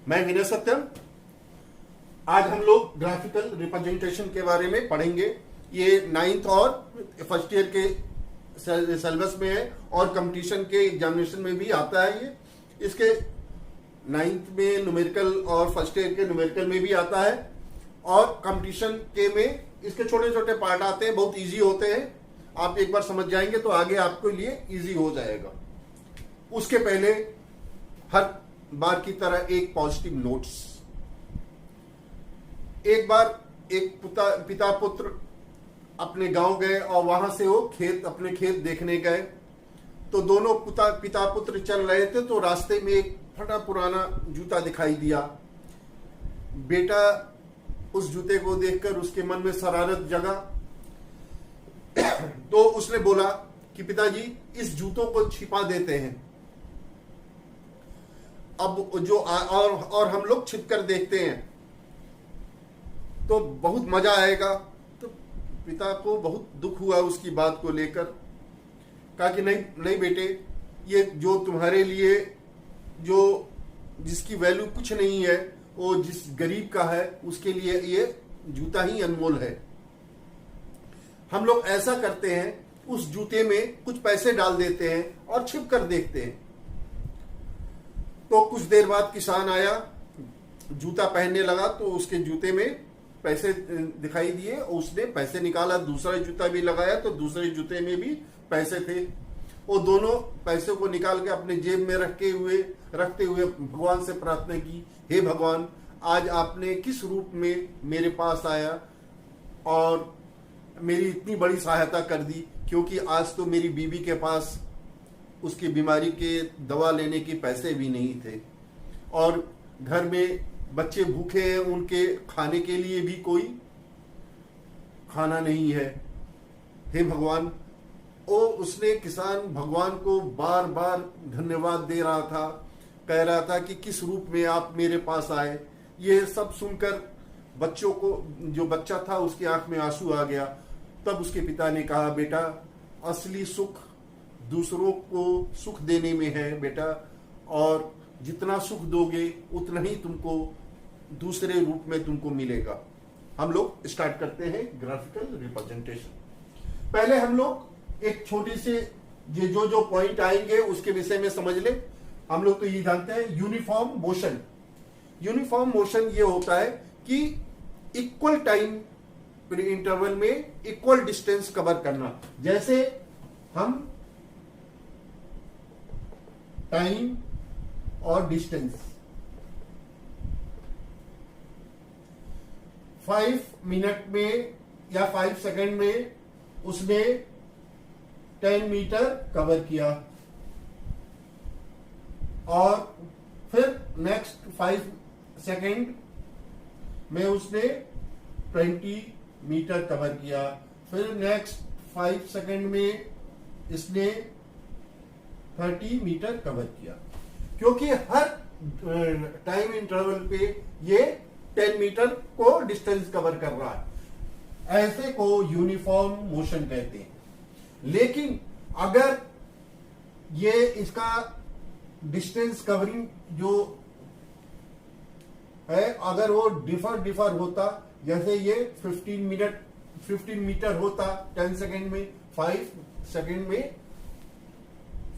मैं विनय सत्यम। आज हम लोग ग्राफिकल रिप्रेजेंटेशन के बारे में पढ़ेंगे। ये 9th और फर्स्ट ईयर के सिलेबस में है और कंपटीशन के एग्जामिनेशन में भी आता है। ये इसके 9th में न्यूमेरिकल और फर्स्ट ईयर के न्यूमेरिकल में भी आता है और कंपटीशन के में इसके छोटे छोटे पार्ट आते हैं, बहुत इजी होते हैं। आप एक बार समझ जाएंगे तो आगे आपके लिए इजी हो जाएगा। उसके पहले हर बार की तरह एक पॉजिटिव नोट्स। एक बार एक पिता पुत्र अपने गांव गए और वहां से वो अपने खेत देखने गए। तो दोनों पिता पुत्र चल रहे थे तो रास्ते में एक फटा पुराना जूता दिखाई दिया। बेटा उस जूते को देखकर उसके मन में शरारत जगा तो उसने बोला कि पिताजी इस जूतों को छिपा देते हैं। अब जो और हम लोग छिप कर देखते हैं तो बहुत मजा आएगा। तो पिता को बहुत दुख हुआ उसकी बात को लेकर। कहा कि नहीं बेटे, ये जो तुम्हारे लिए जो जिसकी वैल्यू कुछ नहीं है, वो जिस गरीब का है उसके लिए ये जूता ही अनमोल है। हम लोग ऐसा करते हैं, उस जूते में कुछ पैसे डाल देते हैं और छिप कर देखते हैं। तो कुछ देर बाद किसान आया, जूता पहनने लगा तो उसके जूते में पैसे दिखाई दिए और उसने पैसे निकाला। दूसरा जूता भी लगाया तो दूसरे जूते में भी पैसे थे। वो दोनों पैसे को निकाल के अपने जेब में रखते हुए भगवान से प्रार्थना की, हे भगवान, आज आपने किस रूप में मेरे पास आया और मेरी इतनी बड़ी सहायता कर दी, क्योंकि आज तो मेरी बीवी के पास उसकी बीमारी के दवा लेने के पैसे भी नहीं थे और घर में बच्चे भूखे हैं, उनके खाने के लिए भी कोई खाना नहीं है। हे भगवान, उसने किसान भगवान को बार बार धन्यवाद दे रहा था, कह रहा था कि किस रूप में आप मेरे पास आए। ये सब सुनकर बच्चों को, जो बच्चा था उसकी आंख में आंसू आ गया। तब उसके पिता ने कहा, बेटा असली सुख दूसरों को सुख देने में है बेटा, और जितना सुख दोगे उतना ही तुमको दूसरे रूप में तुमको मिलेगा। हम लोग स्टार्ट करते हैं ग्राफिकल रिप्रेजेंटेशन। पहले हम लोग एक छोटी सी जो पॉइंट आएंगे उसके विषय में समझ ले। हम लोग तो ये जानते हैं यूनिफॉर्म मोशन। यूनिफॉर्म मोशन ये होता है कि इक्वल टाइम इंटरवल में इक्वल डिस्टेंस कवर करना। जैसे हम टाइम और डिस्टेंस 5 मिनट में या 5 सेकंड में उसने 10 मीटर कवर किया और फिर नेक्स्ट 5 सेकंड में उसने 20 मीटर कवर किया। फिर नेक्स्ट 5 सेकंड में इसने 30 मीटर कवर किया। क्योंकि हर टाइम इंटरवल पे ये 10 मीटर को डिस्टेंस कवर कर रहा है। ऐसे को यूनिफॉर्म मोशन कहते हैं। लेकिन अगर ये इसका डिस्टेंस कवरिंग जो है, अगर वो डिफर होता, जैसे ये 15 मीटर होता 10 सेकंड में, 5 सेकंड में,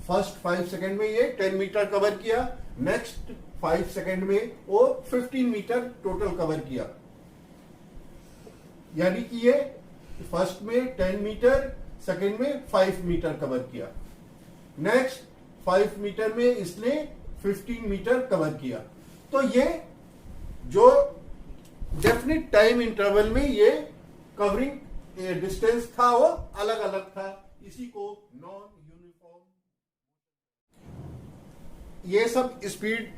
फर्स्ट 5 सेकंड में ये 10 मीटर कवर किया, नेक्स्ट 5 सेकंड में वो 15 मीटर टोटल कवर किया। यानी कि ये फर्स्ट में 10 मीटर, सेकंड में 5 मीटर कवर किया, नेक्स्ट 5 मीटर में इसने 15 मीटर कवर किया। तो ये जो डेफिनेट टाइम इंटरवल में ये कवरिंग डिस्टेंस था वो अलग अलग था। इसी को नॉन यूनिफॉर्म। ये सब स्पीड,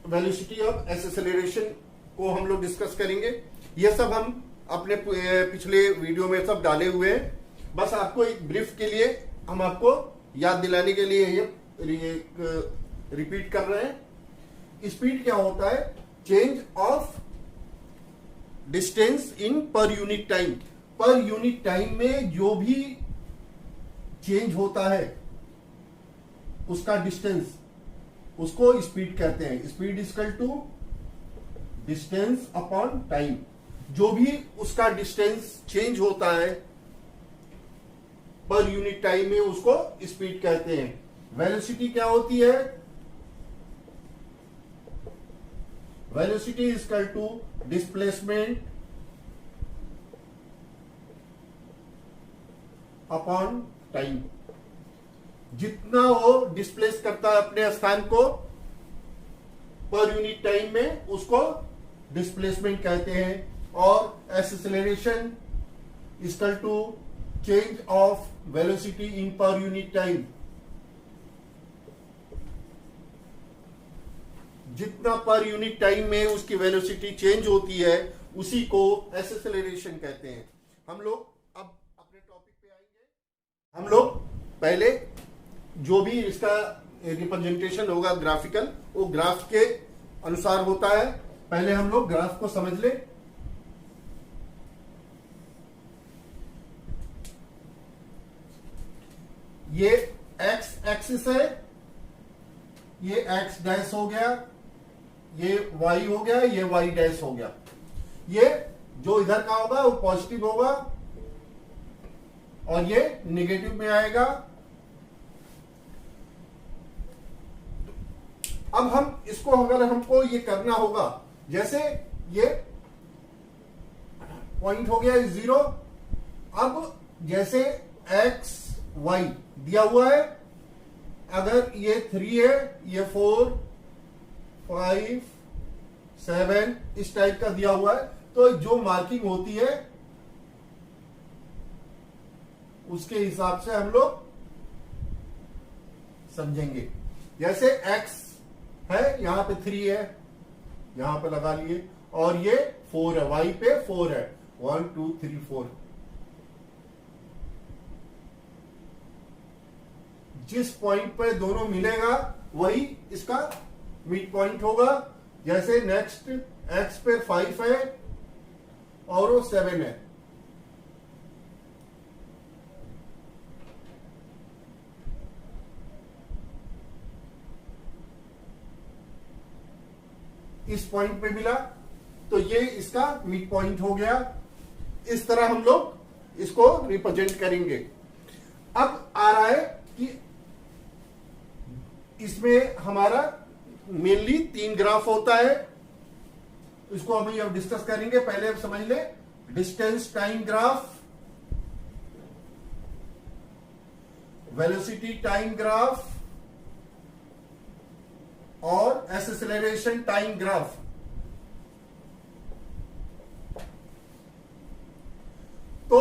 वेलोसिटी ऑफ एक्सेलरेशन को हम लोग डिस्कस करेंगे। ये सब हम अपने पिछले वीडियो में सब डाले हुए हैं। बस आपको एक ब्रीफ के लिए हम आपको याद दिलाने के लिए ये रिपीट कर रहे हैं। स्पीड क्या होता है? Change of distance in per unit time. पर यूनिट टाइम में जो भी चेंज होता है उसका डिस्टेंस, उसको स्पीड कहते हैं। Speed equal to distance upon time, जो भी उसका डिस्टेंस चेंज होता है पर यूनिट टाइम में उसको स्पीड कहते हैं। वेलोसिटी क्या होती है? Velocity is equal to displacement upon time. जितना वो डिस्प्लेस करता है अपने स्थान को पर यूनिट टाइम में, उसको डिस्प्लेसमेंट कहते हैं। और acceleration equal to change of velocity in per unit time. जितना पर यूनिट टाइम में उसकी वेलोसिटी चेंज होती है उसी को एक्सेलरेशन कहते हैं। हम लोग अब अपने टॉपिक पे आएंगे। हम लोग पहले जो भी इसका रिप्रेजेंटेशन होगा ग्राफिकल, वो ग्राफ के अनुसार होता है। पहले हम लोग ग्राफ को समझ ले। ये एक्स एक्सिस है, ये एक्स डैश हो गया, ये वाई हो गया, ये वाई डैश हो गया। ये जो इधर का होगा वो पॉजिटिव होगा और ये नेगेटिव में आएगा। अब हम इसको अगर हमको ये करना होगा, जैसे ये पॉइंट हो गया 0। अब जैसे एक्स वाई दिया हुआ है, अगर ये 3 है, ये 4 5 7 इस टाइप का दिया हुआ है, तो जो मार्किंग होती है उसके हिसाब से हम लोग समझेंगे। जैसे एक्स है, यहां पे 3 है, यहां पे लगा लिए, और ये 4 है, वाई पे 4 है, 1 2 3 4। जिस पॉइंट पे दोनों मिलेगा वही इसका मिड पॉइंट होगा। जैसे नेक्स्ट एक्स पे 5 है और वो 7 है, इस पॉइंट पे मिला, तो ये इसका मिड पॉइंट हो गया। इस तरह हम लोग इसको रिप्रेजेंट करेंगे। अब आ रहा है कि इसमें हमारा मेनली 3 ग्राफ होता है, इसको हम अब डिस्कस करेंगे। पहले अब समझ ले distance time graph, velocity time graph और एक्सेलरेशन टाइम ग्राफ। तो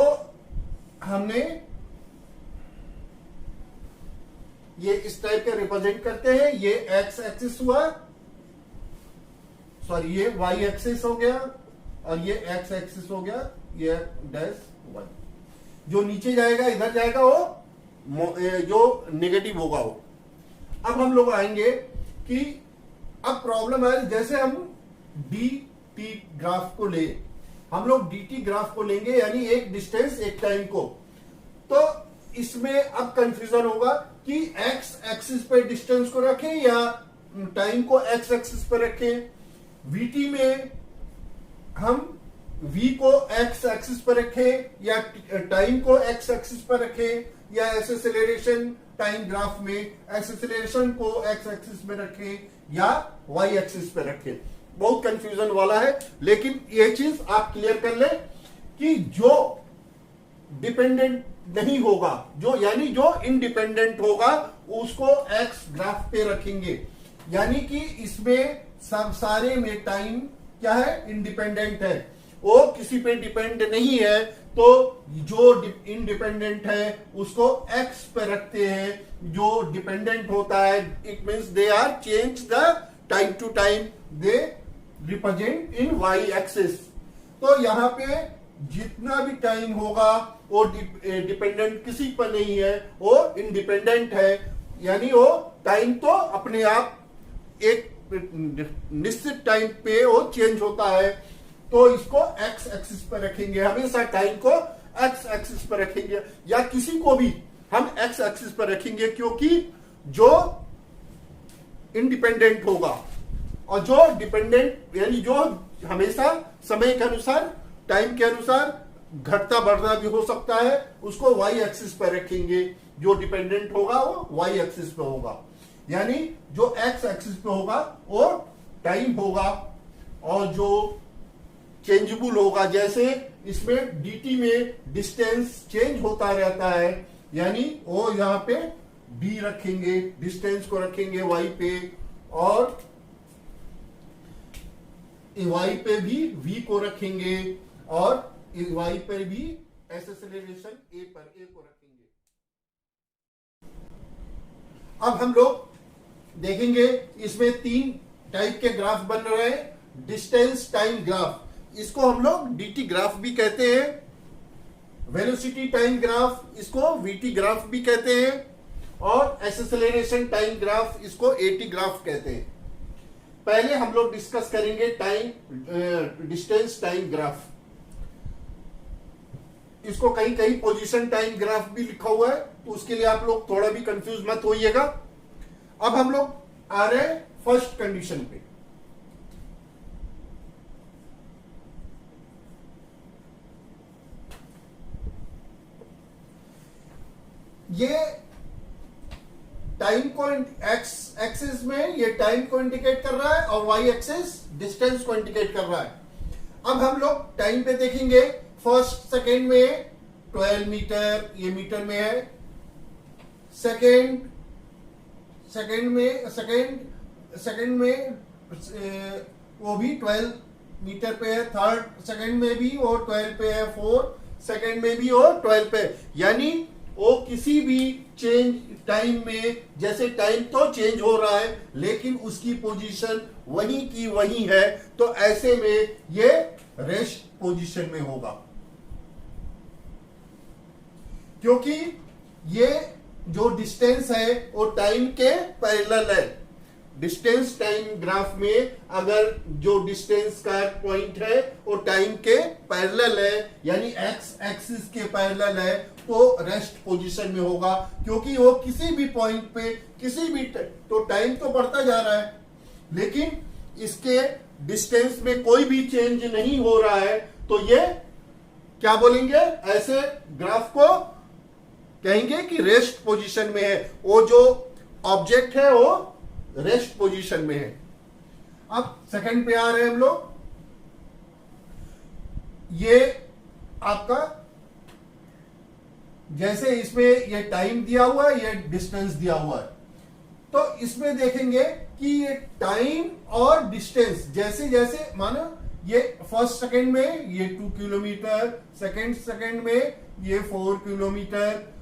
हमने ये इस टाइप के रिप्रेजेंट करते हैं। ये एक्स एक्सिस हुआ, सॉरी ये वाई एक्सिस हो गया, और ये एक्स एक्सिस हो गया, ये डैश वाई। जो नीचे जाएगा इधर जाएगा, वो जो नेगेटिव होगा वो। अब हम लोग आएंगे कि अब प्रॉब्लम है, जैसे हम डी टी ग्राफ को ले, हम लोग डी टी ग्राफ को लेंगे, यानी एक डिस्टेंस एक टाइम को। तो इसमें अब कंफ्यूजन होगा कि एक्स एक्सिस पे डिस्टेंस को रखें या टाइम को एक्स एक्सिस पे रखें। वीटी में हम वी को एक्स एक्सिस पर रखें या टाइम को एक्स एक्सिस पर रखें, या एक्सेलरेशन टाइम ग्राफ में एक्सेलरेशन को एक्स एक्सिस में रखें या वाई एक्सिस पे रखें। बहुत कंफ्यूजन वाला है, लेकिन ये चीज आप क्लियर कर ले कि जो डिपेंडेंट नहीं होगा, जो यानी जो इंडिपेंडेंट होगा, उसको एक्स ग्राफ पे रखेंगे। यानी कि इसमें सब सारे में टाइम क्या है, इंडिपेंडेंट है, वो किसी पे डिपेंड नहीं है। तो जो इंडिपेंडेंट है उसको एक्स पे रखते हैं, जो डिपेंडेंट होता है it means they are change the time to time, they represent in Y axis. तो यहां पे जितना भी टाइम होगा वो डिपेंडेंट किसी पर नहीं है, वो इंडिपेंडेंट है। यानी वो टाइम तो अपने आप एक निश्चित टाइम पे वो चेंज होता है। तो इसको एक्स एक्सिस पर रखेंगे, हमेशा टाइम को एक्स एक्सिस पर रखेंगे, या किसी को भी हम एक्स एक्सिस पर रखेंगे, क्योंकि जो इंडिपेंडेंट होगा और जो डिपेंडेंट यानी जो हमेशा समय के अनुसार, टाइम के अनुसार घटता बढ़ना भी हो सकता है, उसको वाई एक्सिस पर रखेंगे। जो डिपेंडेंट होगा वो वाई एक्सिस पे होगा, यानी जो एक्स एक्सिस पे होगा वो टाइम होगा, और जो चेंजेबल होगा, जैसे इसमें dt में डिस्टेंस चेंज होता रहता है, यानी वो यहां पे b रखेंगे, डिस्टेंस को रखेंगे y पे, और y पे भी v को रखेंगे, और y पर भी एक्सेलरेशन a को रखेंगे। अब हम लोग देखेंगे इसमें 3 टाइप के ग्राफ बन रहे हैं। डिस्टेंस टाइम ग्राफ, इसको हम लोग dt ग्राफ भी कहते हैं, वेलोसिटी टाइम ग्राफ इसको vt ग्राफ भी कहते हैं, और एक्सेलरेशन टाइम ग्राफ इसको at ग्राफ कहते हैं। पहले हम लोग डिस्कस करेंगे डिस्टेंस टाइम ग्राफ। इसको कहीं कहीं पोजीशन टाइम ग्राफ भी लिखा हुआ है, तो उसके लिए आप लोग थोड़ा भी कंफ्यूज मत होइएगा। अब हम लोग आ रहे हैं फर्स्ट कंडीशन पे। ये टाइम को एक्स एक्सिस में ये टाइम को इंडिकेट कर रहा है, और वाई एक्सिस डिस्टेंस को इंडिकेट कर रहा है। अब हम लोग टाइम पे देखेंगे, फर्स्ट सेकेंड में 12 मीटर, ये मीटर में है। सेकेंड में वो भी 12 मीटर पे है। थर्ड सेकेंड में भी वो 12 पे है। फोर्थ सेकेंड में भी वो 12 पे है। यानी वो किसी भी चेंज टाइम में, जैसे टाइम तो चेंज हो रहा है लेकिन उसकी पोजीशन वही की वही है, तो ऐसे में ये रेस्ट पोजीशन में होगा, क्योंकि ये जो डिस्टेंस है वो टाइम के पैरेलल है। डिस्टेंस टाइम ग्राफ में अगर जो डिस्टेंस का पॉइंट है वो टाइम के पैरेलल है, यानी एक्स एक्सिस के पैरेलल है, तो रेस्ट पोजीशन में होगा, क्योंकि वो किसी भी पॉइंट पे किसी भी तो टाइम तो बढ़ता जा रहा है लेकिन इसके डिस्टेंस में कोई भी चेंज नहीं हो रहा है, तो ये क्या बोलेंगे, ऐसे ग्राफ को कहेंगे कि रेस्ट पोजीशन में है। वो जो ऑब्जेक्ट है वो रेस्ट पोजीशन में है। अब सेकंड पे आ रहे हैं हम लोग। ये आपका जैसे इसमें ये टाइम दिया हुआ है, ये डिस्टेंस दिया हुआ है, तो इसमें देखेंगे कि ये टाइम और डिस्टेंस जैसे जैसे मानो ये फर्स्ट सेकंड में ये 2 किलोमीटर, सेकंड में ये 4 किलोमीटर,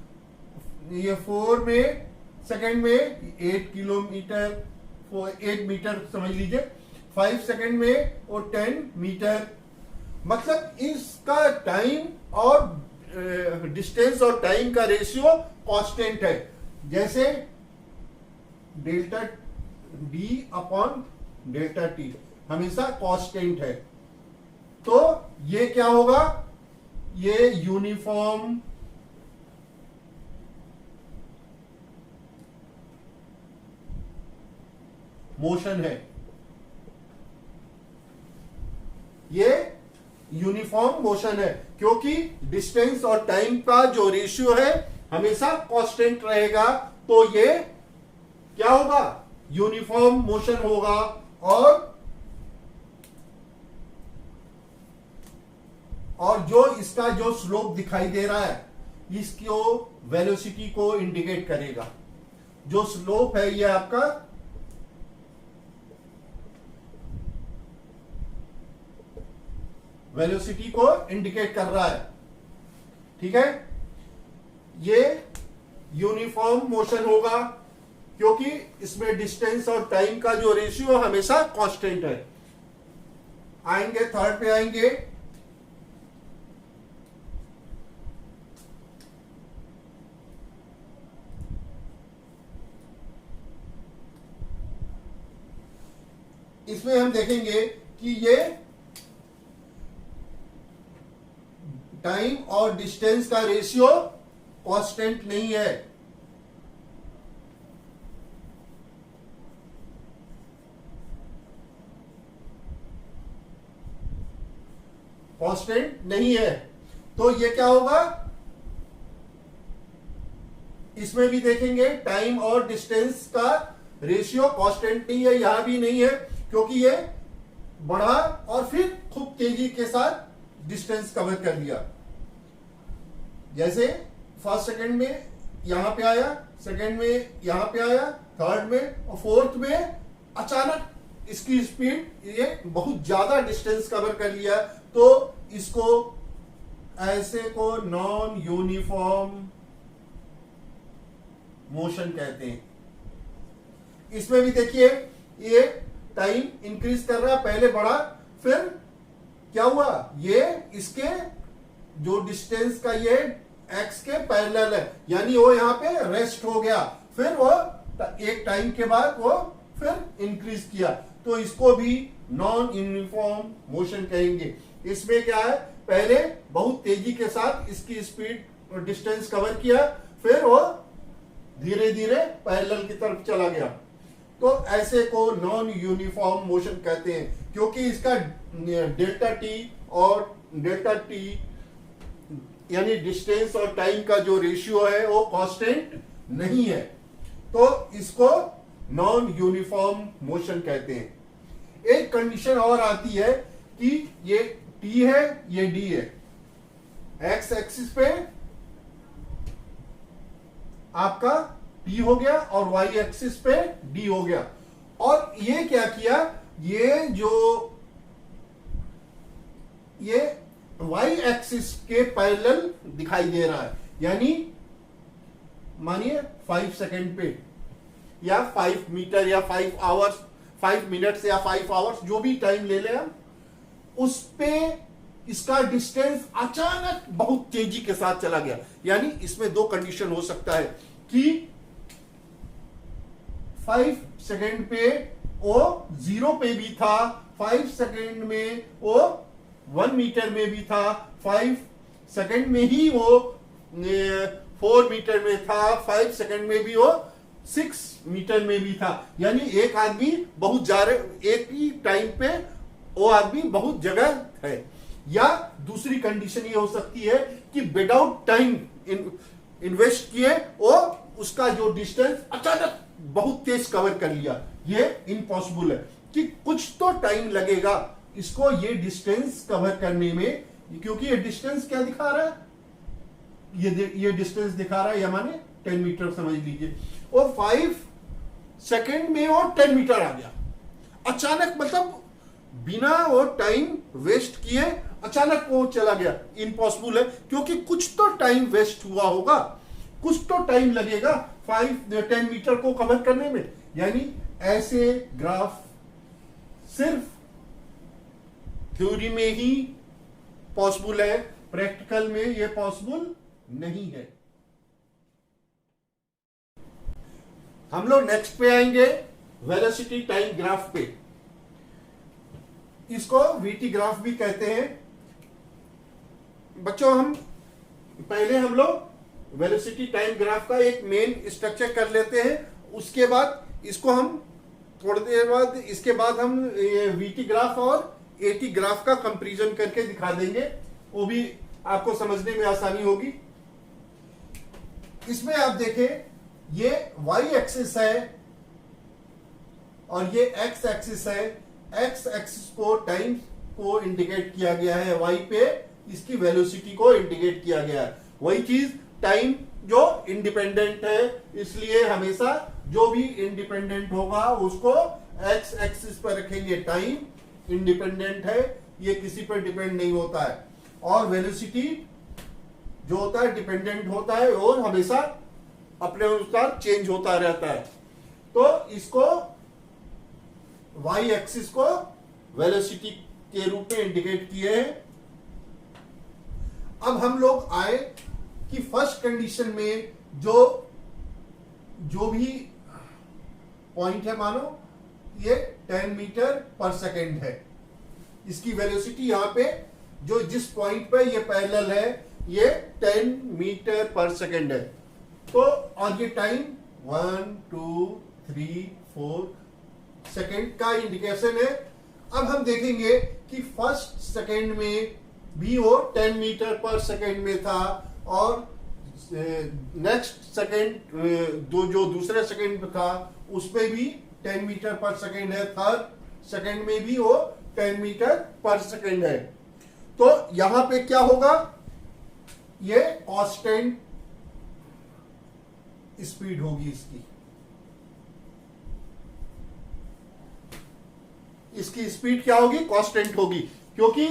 ये 4 में सेकंड में 8 किलोमीटर, 8 मीटर समझ लीजिए। 5 सेकंड में वो 10 मीटर। मतलब इसका टाइम और डिस्टेंस और टाइम का रेशियो कांस्टेंट है, जैसे delta D upon delta T हमेशा कांस्टेंट है। तो ये क्या होगा, ये यूनिफॉर्म मोशन है, ये यूनिफॉर्म मोशन है, क्योंकि डिस्टेंस और टाइम का जो रेशियो है हमेशा कांस्टेंट रहेगा, तो ये क्या होगा, यूनिफॉर्म मोशन होगा। और जो इसका जो स्लोप दिखाई दे रहा है इसको वेलोसिटी को इंडिकेट करेगा। जो स्लोप है ये आपका वेलोसिटी को इंडिकेट कर रहा है, ठीक है। ये यूनिफॉर्म मोशन होगा क्योंकि इसमें डिस्टेंस और टाइम का जो रेशियो हमेशा कांस्टेंट है। आएंगे थर्ड पे आएंगे। इसमें हम देखेंगे कि ये टाइम और डिस्टेंस का रेशियो कांस्टेंट नहीं है। कांस्टेंट नहीं है। तो ये क्या होगा, इसमें भी देखेंगे टाइम और डिस्टेंस का रेशियो कांस्टेंट नहीं है, यहां भी नहीं है, क्योंकि ये बढ़ा और फिर खूब तेजी के साथ डिस्टेंस कवर कर लिया। जैसे फर्स्ट सेकंड में यहां पे आया, सेकंड में यहां पे आया, थर्ड में और फोर्थ में अचानक इसकी स्पीड ये बहुत ज्यादा डिस्टेंस कवर कर लिया। तो इसको ऐसे को नॉन यूनिफॉर्म मोशन कहते हैं। इसमें भी देखिए ये टाइम इंक्रीज कर रहा है, पहले बढ़ा, फिर क्या हुआ, ये इसके जो डिस्टेंस का ये एक्स के पैरेलल है, यानी वो यहां पे रेस्ट हो गया, फिर वो एक टाइम के बाद वो फिर इंक्रीज किया। तो इसको भी नॉन यूनिफॉर्म मोशन कहेंगे। इसमें क्या है, पहले बहुत तेजी के साथ इसकी स्पीड और डिस्टेंस कवर किया, फिर वो धीरे धीरे पैरेलल की तरफ चला गया। तो ऐसे को नॉन यूनिफॉर्म मोशन कहते हैं, क्योंकि इसका डेल्टा टी और डेल्टा टी यानी डिस्टेंस और टाइम का जो रेशियो है वो कांस्टेंट नहीं है। तो इसको नॉन यूनिफॉर्म मोशन कहते हैं। एक कंडीशन और आती है कि ये टी है, ये डी है, एक्स एक्सिस पे आपका टी हो गया और वाई एक्सिस पे डी हो गया। और ये क्या किया, ये जो ये वाई एक्सिस के पैरेलल दिखाई दे रहा है, यानी मानिए 5 सेकंड पे या 5 मीटर या 5 आवर्स, 5 मिनट्स या 5 आवर्स, जो भी टाइम ले ले हम, उस पे इसका डिस्टेंस अचानक बहुत तेजी के साथ चला गया। यानी इसमें दो कंडीशन हो सकता है कि 5 सेकंड पे वो 0 पे भी था, 5 सेकंड में वो 1 मीटर में भी था, 5 सेकंड में ही वो 4 मीटर में था, 5 सेकंड में भी वो 6 मीटर में भी था। यानी एक आदमी बहुत जा रहे, एक ही टाइम पे वो आदमी बहुत जगह है। या दूसरी कंडीशन ये हो सकती है कि विदाउट टाइम इन्वेस्ट किए वो उसका जो डिस्टेंस अचानक बहुत तेज कवर कर लिया। ये इम्पॉसिबल है कि कुछ तो टाइम लगेगा इसको ये डिस्टेंस कवर करने में, क्योंकि ये डिस्टेंस क्या दिखा रहा है, ये डिस्टेंस दिखा रहा है, या माने 10 मीटर समझ लीजिए, और 5 सेकंड में और 10 मीटर आ गया अचानक, मतलब बिना वो टाइम वेस्ट किए अचानक वो चला गया। इम्पॉसिबल है, क्योंकि कुछ तो टाइम वेस्ट हुआ होगा, कुछ तो टाइम लगेगा 10 मीटर को कवर करने में। यानी ऐसे ग्राफ सिर्फ थ्योरी में ही पॉसिबल है, प्रैक्टिकल में ये पॉसिबल नहीं है। हम लोग नेक्स्ट पे आएंगे वेलोसिटी टाइम ग्राफ पे। इसको वीटी ग्राफ भी कहते हैं। बच्चों हम लोग वेलोसिटी टाइम ग्राफ का एक मेन स्ट्रक्चर कर लेते हैं, उसके बाद इसको हम थोड़ी देर बाद इसके बाद हम वीटी ग्राफ और एटी ग्राफ का कंपैरिजन करके दिखा देंगे, वो भी आपको समझने में आसानी होगी। इसमें आप देखें ये वाई एक्सिस है और ये एक्स एक्सिस है। एक्स एक्सिस को टाइम को इंडिकेट किया गया है, वाई पे इसकी वेलोसिटी को इंडिकेट किया गया है। वही चीज टाइम जो इंडिपेंडेंट है, इसलिए हमेशा जो भी इंडिपेंडेंट होगा उसको एक्स एक्सिस पर रखेंगे। टाइम इंडिपेंडेंट है, ये किसी पर डिपेंड नहीं होता है, और वेलोसिटी जो होता है डिपेंडेंट होता है और हमेशा अपने अनुसार चेंज होता रहता है। तो इसको वाई एक्सिस को वेलोसिटी के रूप में इंडिकेट किए हैं। अब हम लोग आए कि फर्स्ट कंडीशन में जो भी पॉइंट है, मानो ये 10 मीटर पर सेकेंड है, इसकी वेलोसिटी यहां पे जो जिस पॉइंट पे ये पैरेलल है ये 10 मीटर पर सेकेंड है। तो और ये टाइम 1 2 3 4 सेकेंड का इंडिकेशन है। अब हम देखेंगे कि फर्स्ट सेकेंड में भी वो 10 मीटर पर सेकेंड में था, और नेक्स्ट सेकेंड जो दूसरे सेकेंड में था उसमें भी 10 मीटर पर सेकेंड है, थर्ड सेकेंड में भी वो 10 मीटर पर सेकेंड है। तो यहां पे क्या होगा, ये कांस्टेंट स्पीड होगी इसकी स्पीड क्या होगी, कांस्टेंट होगी, क्योंकि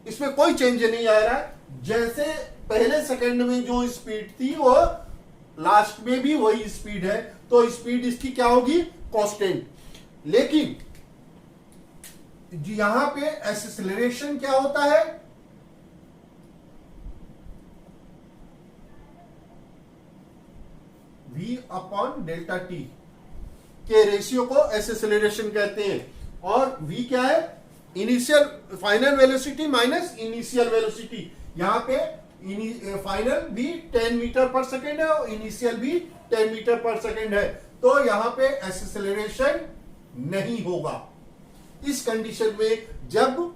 इसमें कोई चेंज नहीं आ रहा है। जैसे पहले सेकंड में जो स्पीड थी वो लास्ट में भी वही स्पीड है, तो स्पीड इसकी क्या होगी, कांस्टेंट। लेकिन यहां पे एक्सेलरेशन क्या होता है, v अपॉन डेल्टा टी के रेशियो को एक्सेलरेशन कहते हैं। और v क्या है, initial final velocity minus initial velocity. यहां पे फाइनल भी 10 मीटर पर सेकेंड है और इनिशियल भी 10 मीटर पर सेकेंड है, तो यहां पे एक्सेलरेशन नहीं होगा। इस कंडीशन में जब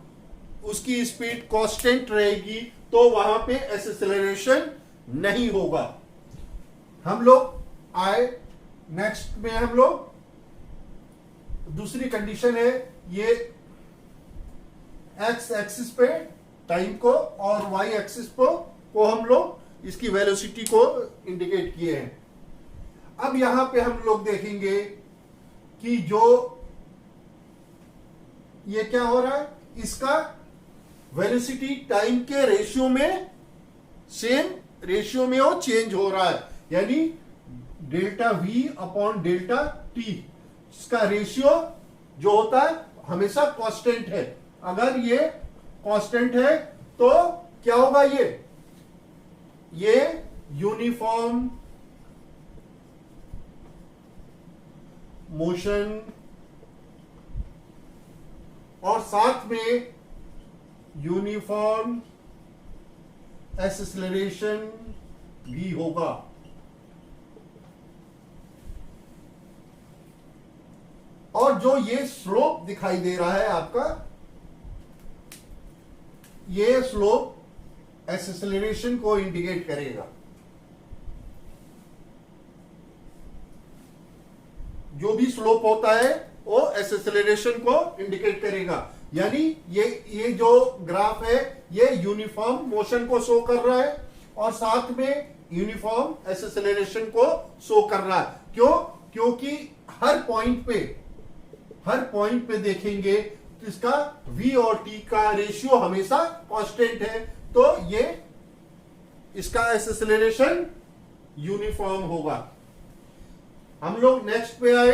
उसकी स्पीड कांस्टेंट रहेगी तो वहां पे एक्सेलरेशन नहीं होगा। हम लोग आए नेक्स्ट में, हम लोग दूसरी कंडीशन है, ये एक्स एक्सिस पे टाइम को और वाई एक्सिस को हम लोग इसकी वेलोसिटी को इंडिकेट किए हैं। अब यहां पे हम लोग देखेंगे कि जो ये क्या हो रहा है, इसका वेलोसिटी टाइम के रेशियो में, सेम रेशियो में वो चेंज हो रहा है, यानी delta v upon delta t, इसका रेशियो जो होता है हमेशा कांस्टेंट है। अगर ये कांस्टेंट है तो क्या होगा, ये यूनिफॉर्म मोशन और साथ में यूनिफॉर्म एक्सेलरेशन भी होगा। और जो ये स्लोप दिखाई दे रहा है आपका, ये स्लोप एक्सेलरेशन को इंडिकेट करेगा। जो भी स्लोप होता है वो एक्सेलरेशन को इंडिकेट करेगा। यानी ये जो ग्राफ है ये यूनिफॉर्म मोशन को शो कर रहा है और साथ में यूनिफॉर्म एक्सेलरेशन को शो कर रहा है। क्यों? क्योंकि हर पॉइंट पे देखेंगे तो इसका v और t का रेशियो हमेशा कांस्टेंट है, तो ये इसका एक्सेलरेशन यूनिफॉर्म होगा। हम लोग नेक्स्ट पे आए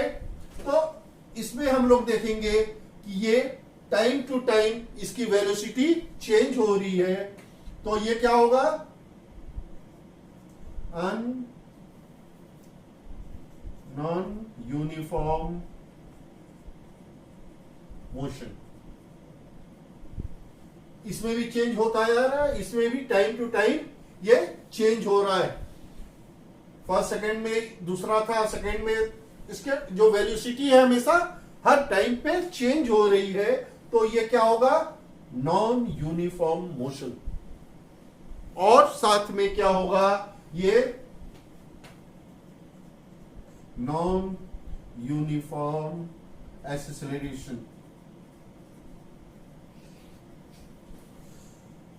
तो इसमें हम लोग देखेंगे कि ये टाइम टू टाइम इसकी वेलोसिटी चेंज हो रही है, तो ये क्या होगा, नॉन यूनिफॉर्म मोशन। इसमें भी चेंज होता जा रहा है, इसमें भी टाइम टू टाइम ये चेंज हो रहा है। फर्स्ट सेकंड में दूसरा था, सेकंड में इसके जो वेलोसिटी है हमेशा हर टाइम पे चेंज हो रही है, तो ये क्या होगा, नॉन यूनिफॉर्म मोशन। और साथ में क्या होगा, ये नॉन यूनिफॉर्म एक्सेलरेशन,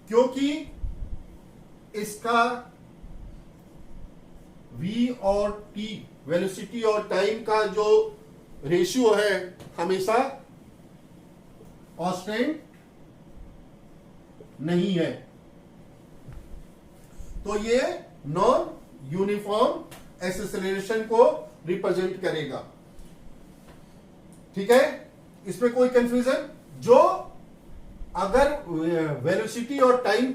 क्योंकि इसका v और t वेलोसिटी और टाइम का जो रेशियो है हमेशा कांस्टेंट नहीं है, तो ये नॉन यूनिफॉर्म एक्सेलरेशन को रिप्रेजेंट करेगा। ठीक है, इसमें कोई कंफ्यूजन? जो अगर वेलोसिटी और टाइम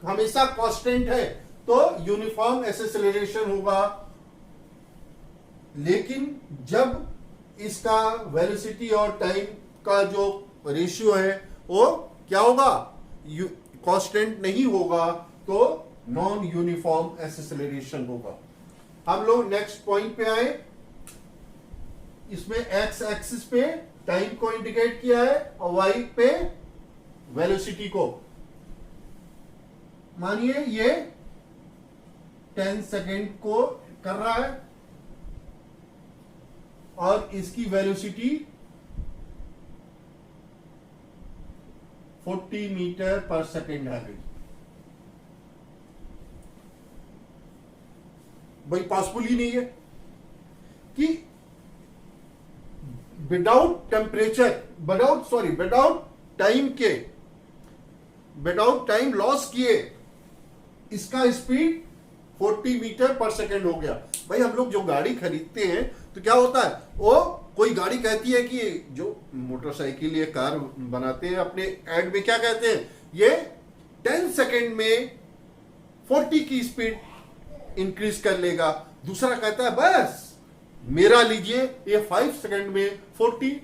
हमेशा कांस्टेंट है तो यूनिफॉर्म एक्सेलरेशन होगा, लेकिन जब इसका वेलोसिटी और टाइम का जो रेशियो है वो क्या होगा, कांस्टेंट नहीं होगा, तो नॉन यूनिफॉर्म एक्सेलरेशन होगा। हम लोग नेक्स्ट पॉइंट पे आए, इसमें एक्स एक्सिस पे टाइम को इंडिकेट किया है और वाई पे वेलोसिटी को। मानिए ये 10 सेकेंड को कर रहा है और इसकी वेलोसिटी 40 मीटर पर सेकेंड आ गई। भाई पॉसिबल ही नहीं है कि विदाउट टाइम लॉस किए इसका स्पीड 40 मीटर पर सेकेंड हो गया। भाई हम लोग जो गाड़ी खरीदते हैं तो क्या होता है, वो कोई गाड़ी कहती है कि जो मोटरसाइकिल या कार बनाते हैं अपने एड में क्या कहते हैं, ये 10 सेकेंड में 40 की स्पीड इंक्रीज कर लेगा। दूसरा कहता है बस मेरा लीजिए ये 5 सेकेंड में 40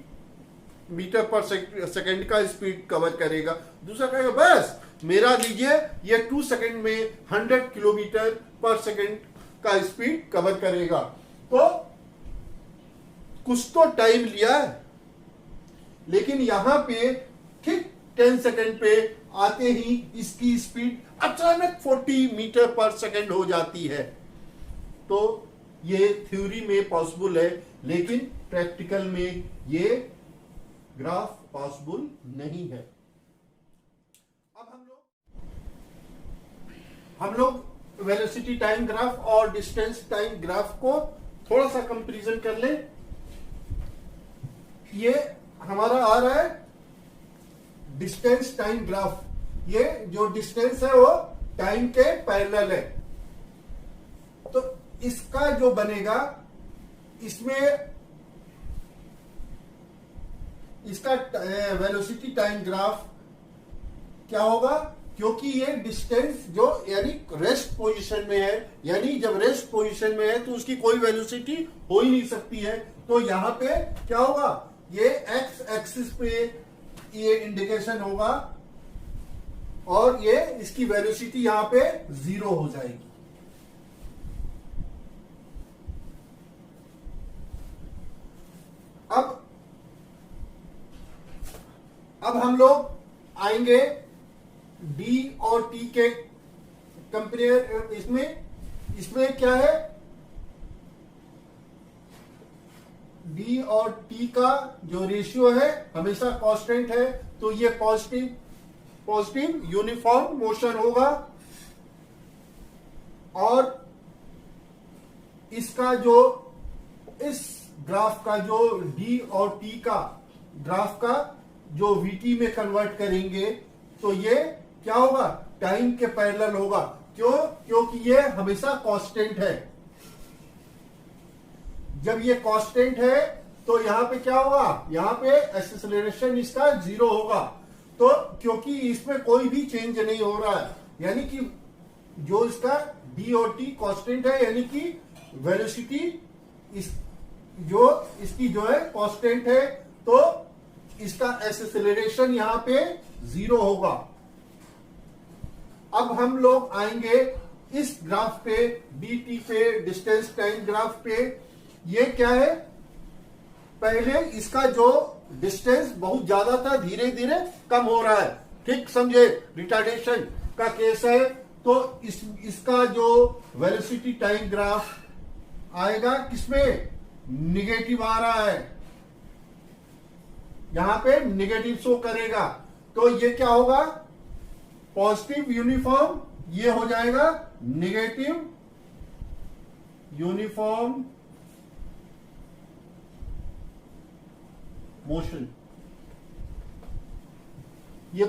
मीटर पर सेकेंड का स्पीड कवर करेगा। दूसरा कहेगा बस मेरा लीजिए ये 2 सेकेंड में 100 किलोमीटर पर सेकेंड का स्पीड कवर करेगा। तो कुछ तो टाइम लिया है, लेकिन यहां पे ठीक 10 सेकेंड पे आते ही इसकी स्पीड अचानक 40 मीटर पर सेकेंड हो जाती है। तो ये थ्योरी में पॉसिबल है, लेकिन प्रैक्टिकल में ये ग्राफ पॉसिबल नहीं है। अब हम लोग वेलोसिटी टाइम ग्राफ और डिस्टेंस टाइम ग्राफ को थोड़ा सा कंपैरिजन कर लें। ये हमारा आ रहा है डिस्टेंस टाइम ग्राफ। ये जो डिस्टेंस है वो टाइम के पैरेलल है। तो इसका जो बनेगा, इसमें इसका वेलोसिटी टाइम ग्राफ क्या होगा, क्योंकि ये डिस्टेंस जो यानी रेस्ट पोजीशन में है, यानी जब रेस्ट पोजीशन में है तो उसकी कोई वेलोसिटी हो ही नहीं सकती है। तो यहां पे क्या होगा, ये एक्स एक्सिस पे ये इंडिकेशन होगा और ये इसकी वेलोसिटी यहां पे 0 हो जाएगी। अब हम लोग आएंगे डी और टी के कंपेयर। इसमें क्या है, डी और टी का जो रेशियो है हमेशा कांस्टेंट है, तो ये पॉजिटिव यूनिफॉर्म मोशन होगा। और इसका जो इस ग्राफ का जो डी और टी का ग्राफ का जो वीटी में कन्वर्ट करेंगे तो ये क्या होगा, टाइम के पैरेलल होगा। क्यों, क्योंकि ये हमेशा कांस्टेंट है। जब ये कांस्टेंट है तो यहां पे क्या होगा, यहां पे एक्सेलरेशन इसका 0 होगा। तो क्योंकि इसमें कोई भी चेंज नहीं हो रहा है, यानी कि जो इसका डी और टी कांस्टेंट है, यानी कि वेलोसिटी इसकी जो है कांस्टेंट है, तो इसका एक्सेलरेशन यहां पे 0 होगा। अब हम लोग आएंगे इस ग्राफ पे, dt पे, डिस्टेंस टाइम ग्राफ पे। ये क्या है, पहले इसका जो डिस्टेंस बहुत ज्यादा था, धीरे धीरे कम हो रहा है। ठीक समझे, रिटार्डेशन का केस है। तो इसका जो वेलोसिटी टाइम ग्राफ आएगा किसमें, निगेटिव आ रहा है, यहां पे निगेटिव शो करेगा। तो ये क्या होगा, पॉजिटिव यूनिफॉर्म, ये हो जाएगा निगेटिव यूनिफॉर्म मोशन। ये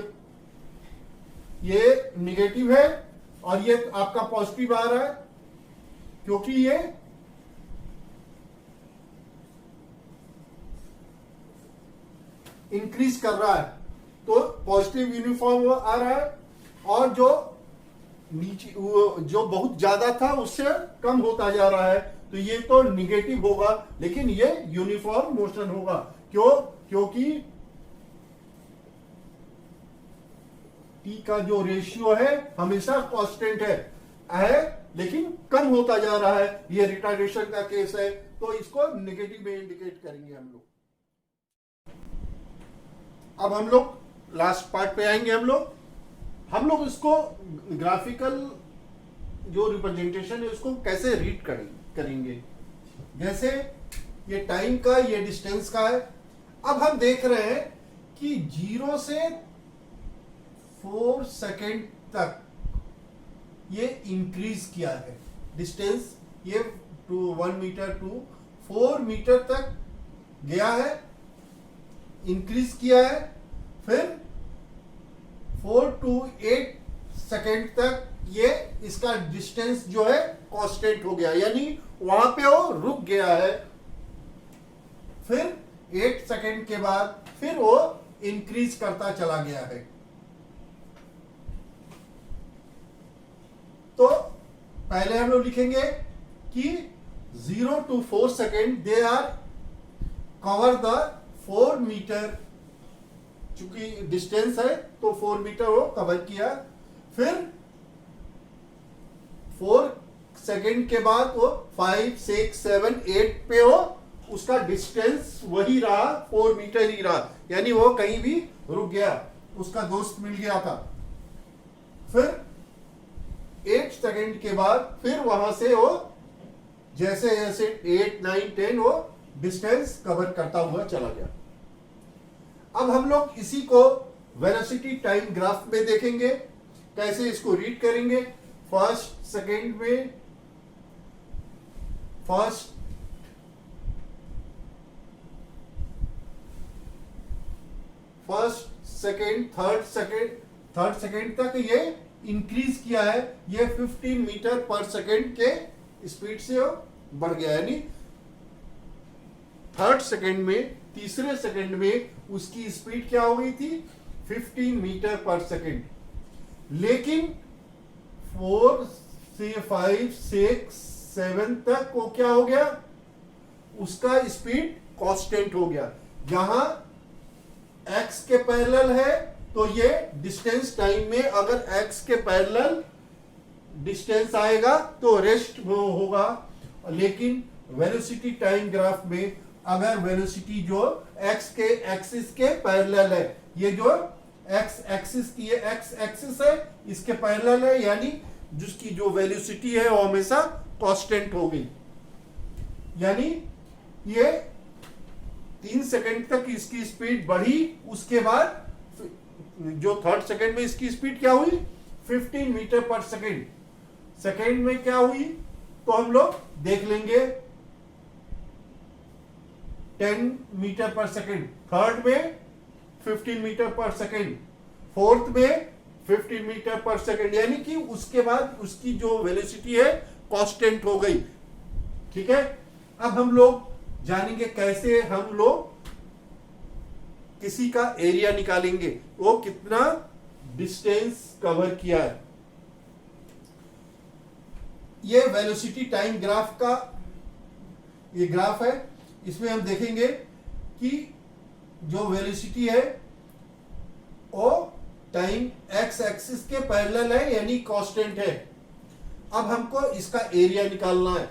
निगेटिव है और ये आपका पॉजिटिव आ रहा है, क्योंकि ये इंक्रीज कर रहा है। तो पॉजिटिव यूनिफॉर्म आ रहा है, और जो नीचे जो बहुत ज्यादा था उससे कम होता जा रहा है। तो ये तो निगेटिव होगा, लेकिन ये यूनिफॉर्म मोशन होगा। क्यों, क्योंकि टी का जो रेशियो है हमेशा कांस्टेंट है, लेकिन कम होता जा रहा है। ये रिटार्डेशन का केस है, तो इसको नेगेटिव में इंडिकेट करेंगे हम लोग। अब हम लोग लास्ट पार्ट पे आएंगे। हम लोग हम लोग इसको ग्राफिकल जो रिप्रेजेंटेशन है उसको कैसे रीड करेंगे। जैसे ये टाइम का, ये डिस्टेंस का है। अब हम देख रहे हैं कि 0 से 4 सेकेंड तक ये इंक्रीज किया है डिस्टेंस, ये टू 1 मीटर टू 4 मीटर तक गया है, इंक्रीज किया है। फिर 4 to 8 सेकेंड तक ये इसका डिस्टेंस जो है कांस्टेंट हो गया, यानी वहां पे वो रुक गया है। फिर 8 सेकेंड के बाद फिर वो इंक्रीज करता चला गया है। तो पहले हम लोग लिखेंगे कि 0 to 4 second they are cover the 4 metre, चूंकि डिस्टेंस है तो 4 मीटर वो कवर किया। फिर 4 सेकेंड के बाद वो 5, 6, 7, 8 पे वो उसका डिस्टेंस वही रहा, 4 मीटर ही रहा, यानी वो कहीं भी रुक गया, उसका दोस्त मिल गया था। फिर 8 सेकेंड के बाद फिर वहां से वो जैसे जैसे 8, 9, 10 वो डिस्टेंस कवर करता हुआ चला गया। अब हम लोग इसी को वेलोसिटी टाइम ग्राफ में देखेंगे, कैसे इसको रीड करेंगे। फर्स्ट सेकेंड में, फर्स्ट सेकेंड, थर्ड सेकेंड तक ये इंक्रीज किया है। ये 15 मीटर पर सेकेंड के स्पीड से बढ़ गया, यानी थर्ड सेकेंड में, तीसरे सेकेंड में उसकी स्पीड क्या हो गई थी 15 मीटर पर सेकेंड। लेकिन 4 से 5, 6, 7 तक वो क्या हो गया, उसका स्पीड कांस्टेंट हो गया। जहां x के पैरेलल है तो ये डिस्टेंस टाइम में अगर x के पैरेलल डिस्टेंस आएगा तो रेस्ट होगा। लेकिन वेलोसिटी टाइम ग्राफ में अगर वेलोसिटी जो x के एक्सिस के पैरेलल है, ये जो x एक्सिस की x एक्सिस है इसके पैरेलल है, यानी जिसकी जो वेलोसिटी है वो हमेशा कांस्टेंट हो गई। यानी ये 3 सेकेंड तक इसकी स्पीड बढ़ी, उसके बाद जो थर्ड सेकेंड में इसकी स्पीड क्या हुई 15 मीटर पर सेकेंड। सेकेंड में क्या हुई तो हम लोग देख लेंगे 10 मीटर पर सेकेंड, थर्ड में 15 मीटर पर सेकेंड, फोर्थ में 15 मीटर पर सेकेंड, यानी कि उसके बाद उसकी जो वेलोसिटी है कांस्टेंट हो गई। ठीक है, अब हम लोग जानेंगे कैसे हम लोग किसी का एरिया निकालेंगे, वो कितना डिस्टेंस कवर किया है। ये वेलोसिटी टाइम ग्राफ का ये ग्राफ है, इसमें हम देखेंगे कि जो वेलोसिटी है वो टाइम एक्स एक्सिस के पैरेलल है, यानी कांस्टेंट है। अब हमको इसका एरिया निकालना है।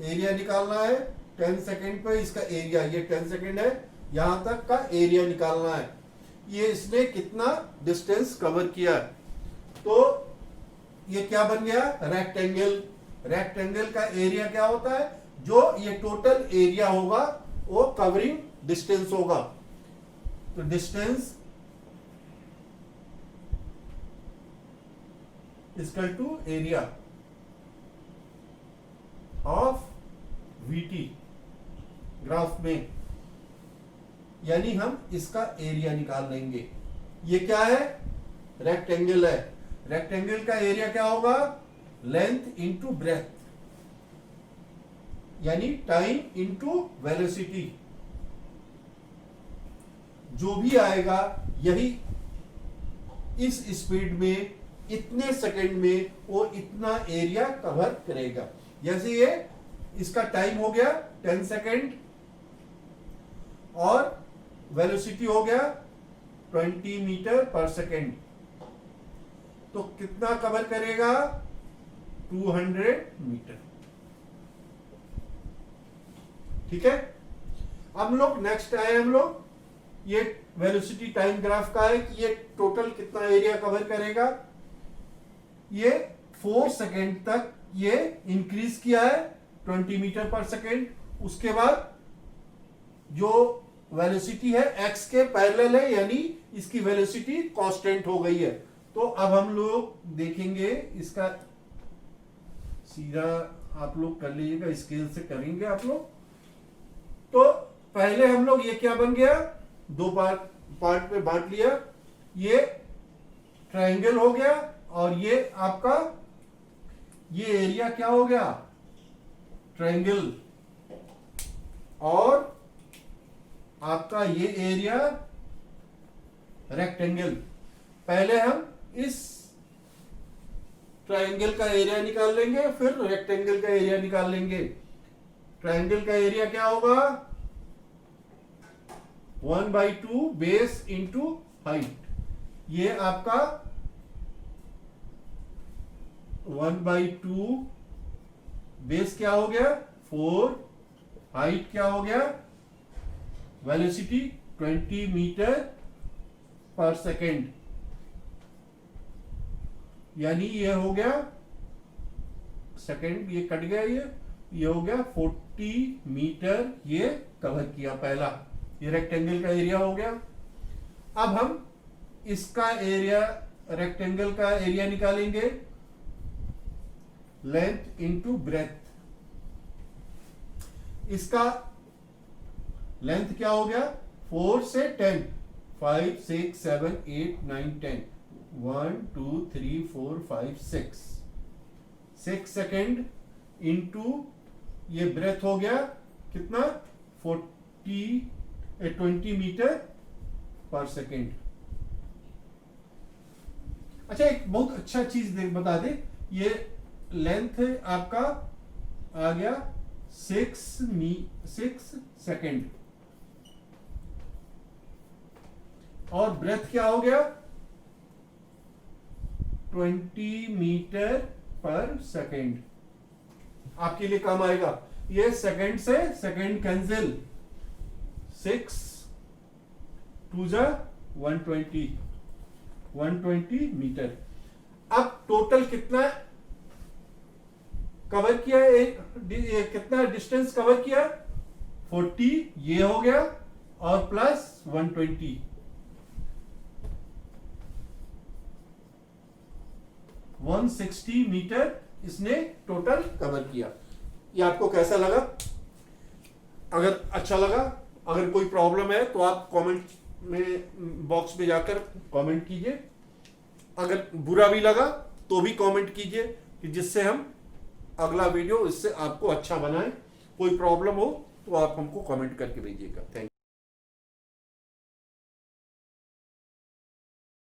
एरिया निकालना है 10 सेकेंड पे, इसका एरिया ये 10 सेकेंड है, यहां तक का एरिया निकालना है। ये इसने कितना डिस्टेंस कवर किया है, तो ये क्या बन गया रेक्टेंगल। रेक्टेंगल का एरिया क्या होता है, जो ये टोटल एरिया होगा वो कवरिंग डिस्टेंस होगा। तो distance equal to area of VT graph में, यानी हम इसका एरिया निकाल लेंगे। ये क्या है रेक्टेंगल है, रेक्टेंगल का एरिया क्या होगा लेंथ इंटू ब्रेथ, यानी टाइम इंटू वेलोसिटी। जो भी आएगा यही इस स्पीड में इतने सेकंड में वो इतना एरिया कवर करेगा। जैसे ये इसका टाइम हो गया 10 सेकंड और वेलोसिटी हो गया 20 मीटर पर सेकंड, तो कितना कवर करेगा 200 मीटर। ठीक है, हम लोग नेक्स्ट आए, हम लोग ये वेलोसिटी टाइम ग्राफ का है कि ये टोटल कितना एरिया कवर करेगा। ये 4 सेकेंड तक ये इंक्रीज किया है 20 मीटर पर सेकेंड। उसके बाद जो वेलोसिटी है x के पैरेलल है, यानी इसकी वेलोसिटी कांस्टेंट हो गई है। तो अब हम लोग देखेंगे इसका, सीधा आप लोग कर लीजिएगा, स्केल से करेंगे आप लोग। तो पहले हम लोग, ये क्या बन गया, दो पार्ट में बांट लिया, ये ट्रायंगल हो गया, और ये आपका ये एरिया क्या हो गया, ट्रायंगल, और आपका ये एरिया रेक्टेंगल। पहले हम इस ट्रायंगल का एरिया निकाल लेंगे, फिर रेक्टेंगल का एरिया निकाल लेंगे। ट्रायंगल का एरिया क्या होगा, 1/2 बेस इंटू हाइट। ये आपका 1/2 बेस क्या हो गया 4, हाइट क्या हो गया, वेलोसिटी 20 मीटर पर सेकेंड, यानी ये हो गया सेकेंड, ये कट गया, ये हो गया 40 मीटर ये कवर किया पहला। ये रेक्टेंगल का एरिया हो गया। अब हम इसका एरिया, रेक्टेंगल का एरिया निकालेंगे, लेंथ इंटू ब्रेथ। इसका लेंथ क्या हो गया 4 से 10, 5 6 7 8 9 10, 1 2 3 4 5 6 सेकेंड इंटू ये ब्रेथ हो गया कितना 20 मीटर पर सेकेंड। अच्छा, एक बहुत अच्छा चीज बता दे, ये लेंथ आपका आ गया 6 सेकेंड, और ब्रेथ क्या हो गया 20 मीटर पर सेकेंड। आपके लिए काम आएगा, ये सेकेंड से सेकेंड कैंसिल, 6 2 जा 120 मीटर। अब टोटल कितना कवर किया है, कितना डिस्टेंस कवर किया 40, ये हो गया, और प्लस 120, 160 मीटर इसने टोटल कवर किया। ये आपको कैसा लगा? अगर अच्छा लगा, अगर कोई प्रॉब्लम है तो आप कमेंट में बॉक्स में जाकर कमेंट कीजिए। अगर बुरा भी लगा तो भी कमेंट कीजिए, कि जिससे हम अगला वीडियो इससे आपको अच्छा बनाएं। कोई प्रॉब्लम हो तो आप हमको कमेंट करके भेजिएगा। Thank you.